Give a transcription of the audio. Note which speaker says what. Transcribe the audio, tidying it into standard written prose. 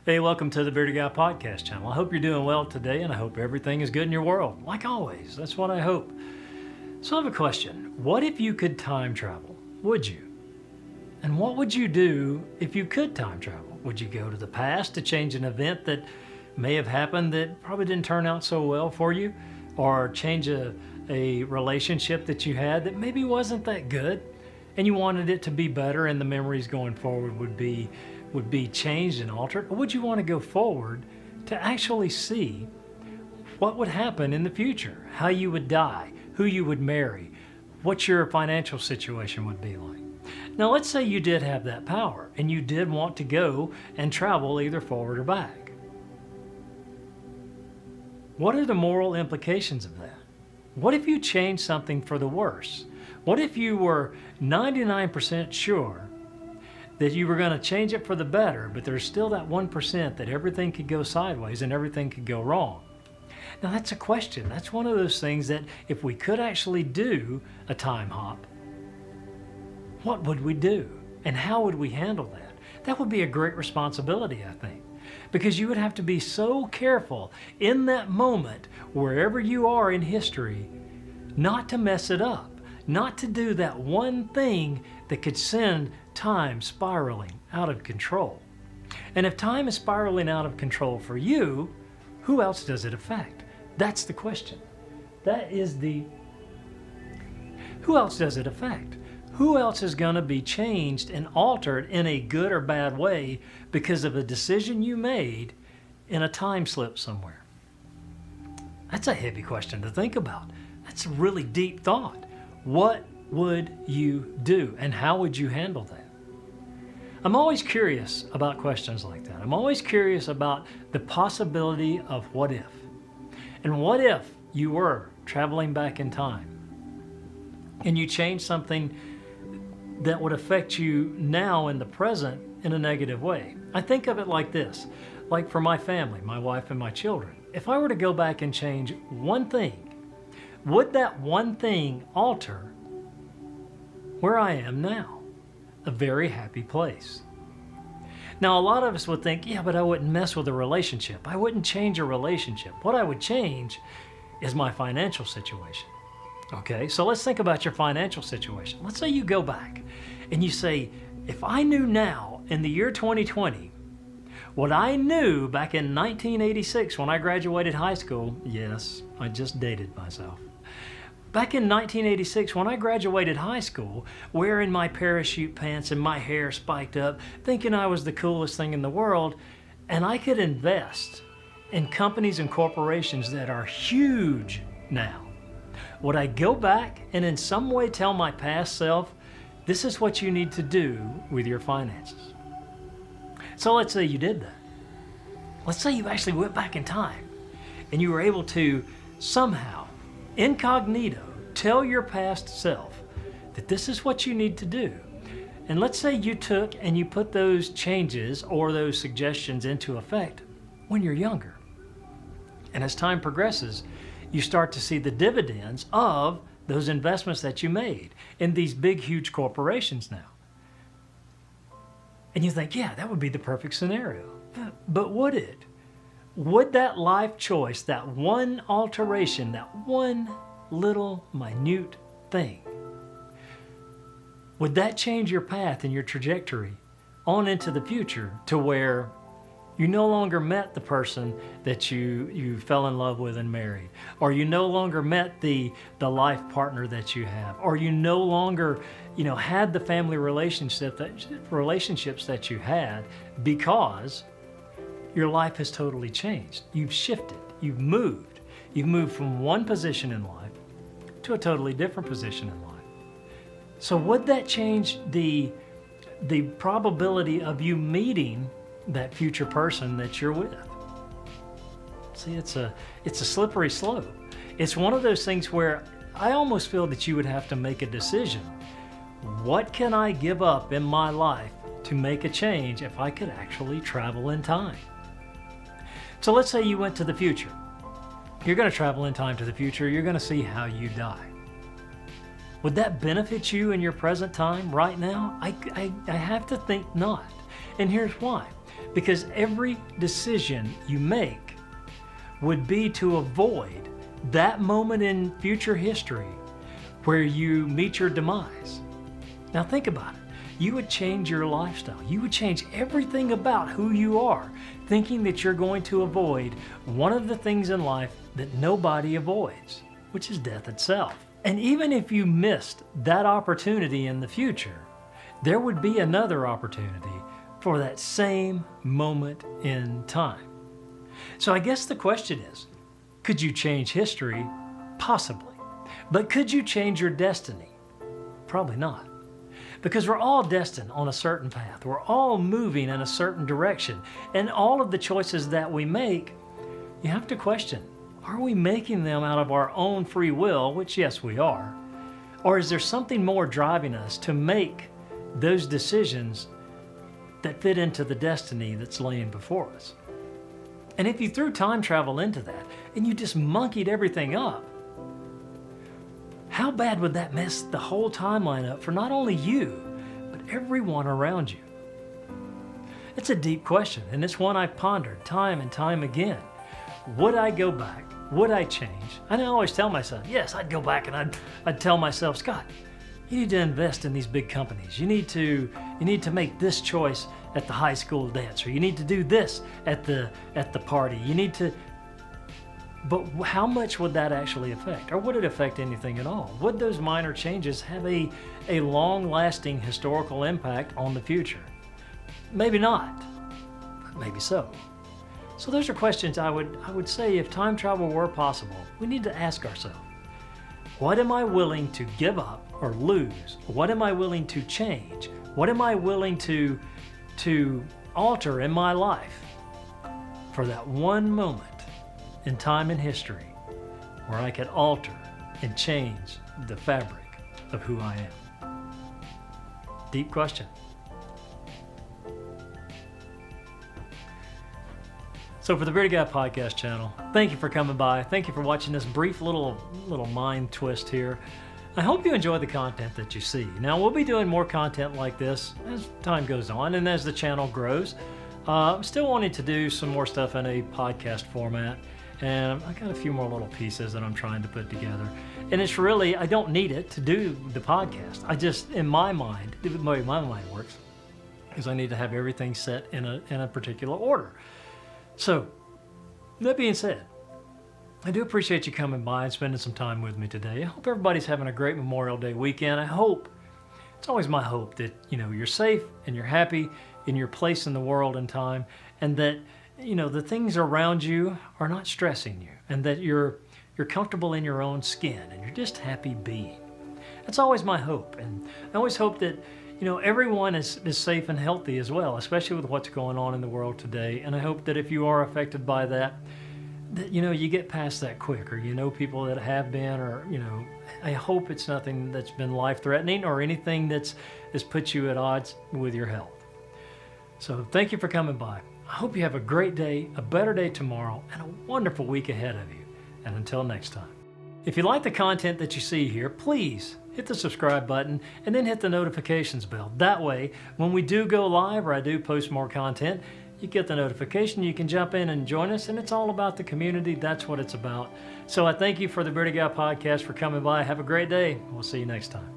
Speaker 1: Hey, welcome to the Bearded Guy Podcast channel. I hope you're doing well today, and I hope everything is good in your world. Like always, that's what I hope. So I have a question. What if you could time travel? Would you? And what would you do if you could time travel? Would you go to the past to change an event that may have happened that probably didn't turn out so well for you? Or change a relationship that you had that maybe wasn't that good and you wanted it to be better and the memories going forward would be changed and altered? Or would you want to go forward to actually see what would happen in the future, how you would die, who you would marry, what your financial situation would be like? Now, let's say you did have that power and you did want to go and travel either forward or back. What are the moral implications of that? What if you changed something for the worse? What if you were 99% sure that you were going to change it for the better, but there's still that 1% that everything could go sideways and everything could go wrong? Now, that's a question. That's one of those things that if we could actually do a time hop, what would we do? And how would we handle that? That would be a great responsibility, I think, because you would have to be so careful in that moment, wherever you are in history, not to mess it up, not to do that one thing that could send time spiraling out of control. And if time is spiraling out of control for you, who else does it affect? That's the question. Who else does it affect? Who else is going to be changed and altered in a good or bad way because of a decision you made in a time slip somewhere? That's a heavy question to think about. That's a really deep thought. What would you do and how would you handle that? I'm always curious about questions like that. I'm always curious about the possibility of what if. And what if you were traveling back in time and you changed something that would affect you now in the present in a negative way? I think of it like this, like for my family, my wife and my children. If I were to go back and change one thing, would that one thing alter where I am now? A very happy place. Now, a lot of us would think, yeah, but I wouldn't mess with a relationship. I wouldn't change a relationship. What I would change is my financial situation. Okay, so let's think about your financial situation. Let's say you go back and you say, if I knew now in the year 2020, what I knew back in 1986 when I graduated high school, yes, I just dated myself. Back in 1986, when I graduated high school, wearing my parachute pants and my hair spiked up, thinking I was the coolest thing in the world, and I could invest in companies and corporations that are huge now. Would I go back and in some way tell my past self, this is what you need to do with your finances? So let's say you did that. Let's say you actually went back in time and you were able to somehow, incognito, tell your past self that this is what you need to do. And let's say you took and you put those changes or those suggestions into effect when you're younger. And as time progresses, you start to see the dividends of those investments that you made in these big, huge corporations now. And you think, yeah, that would be the perfect scenario. But would it? Would that life choice, that one alteration, that one little minute thing, would that change your path and your trajectory on into the future to where you no longer met the person that you fell in love with and married, or you no longer met the life partner that you have, or you no longer had the family relationships that you had because your life has totally changed. You've shifted, you've moved from one position in life to a totally different position in life. So would that change the probability of you meeting that future person that you're with? See, it's a slippery slope. It's one of those things where I almost feel that you would have to make a decision. What can I give up in my life to make a change if I could actually travel in time? So let's say you went to the future. You're going to travel in time to the future. You're going to see how you die. Would that benefit you in your present time right now? I have to think not. And here's why. because every decision you make would be to avoid that moment in future history where you meet your demise. Now think about it. You would change your lifestyle. You would change everything about who you are, thinking that you're going to avoid one of the things in life that nobody avoids, which is death itself. And even if you missed that opportunity in the future, there would be another opportunity for that same moment in time. So I guess the question is, could you change history? Possibly. But could you change your destiny? Probably not. Because we're all destined on a certain path. We're all moving in a certain direction. And all of the choices that we make, you have to question, are we making them out of our own free will, which yes, we are, or is there something more driving us to make those decisions that fit into the destiny that's laying before us? And if you threw time travel into that and you just monkeyed everything up, how bad would that mess the whole timeline up for not only you, but everyone around you? It's a deep question, and it's one I've pondered time and time again. Would I go back? Would I change? And I always tell myself, yes, I'd go back, and I'd tell myself, Scott, you need to invest in these big companies. You need to make this choice at the high school dance, or you need to do this at the party. You need to. But how much would that actually affect? Or would it affect anything at all? Would those minor changes have a long-lasting historical impact on the future? Maybe not, but maybe so. So those are questions I would say if time travel were possible, we need to ask ourselves, what am I willing to give up or lose? What am I willing to change? What am I willing to alter in my life for that one moment in time and history where I could alter and change the fabric of who I am? Deep question. So for the Bearded Guy Podcast channel, thank you for coming by. Thank you for watching this brief little mind twist here. I hope you enjoy the content that you see. Now, we'll be doing more content like this as time goes on and as the channel grows. I'm still wanting to do some more stuff in a podcast format, and I got a few more little pieces that I'm trying to put together. And it's really, I don't need it to do the podcast. I just, in my mind, the way my mind works, is I need to have everything set in a particular order. So, that being said, I do appreciate you coming by and spending some time with me today. I hope everybody's having a great Memorial Day weekend. I hope, it's always my hope that, you're safe and you're happy in your place in the world and time, and that, the things around you are not stressing you, and that you're comfortable in your own skin and you're just happy being. That's always my hope. And I always hope that, everyone is safe and healthy as well, especially with what's going on in the world today. And I hope that if you are affected by that, you get past that quick, or people that have been, or I hope it's nothing that's been life-threatening or anything that's put you at odds with your health. So thank you for coming by. I hope you have a great day, a better day tomorrow, and a wonderful week ahead of you. And until next time. If you like the content that you see here, please hit the subscribe button and then hit the notifications bell. That way, when we do go live or I do post more content, you get the notification, you can jump in and join us, and it's all about the community. That's what it's about. So I thank you for the Bearded Guy Podcast for coming by. Have a great day. We'll see you next time.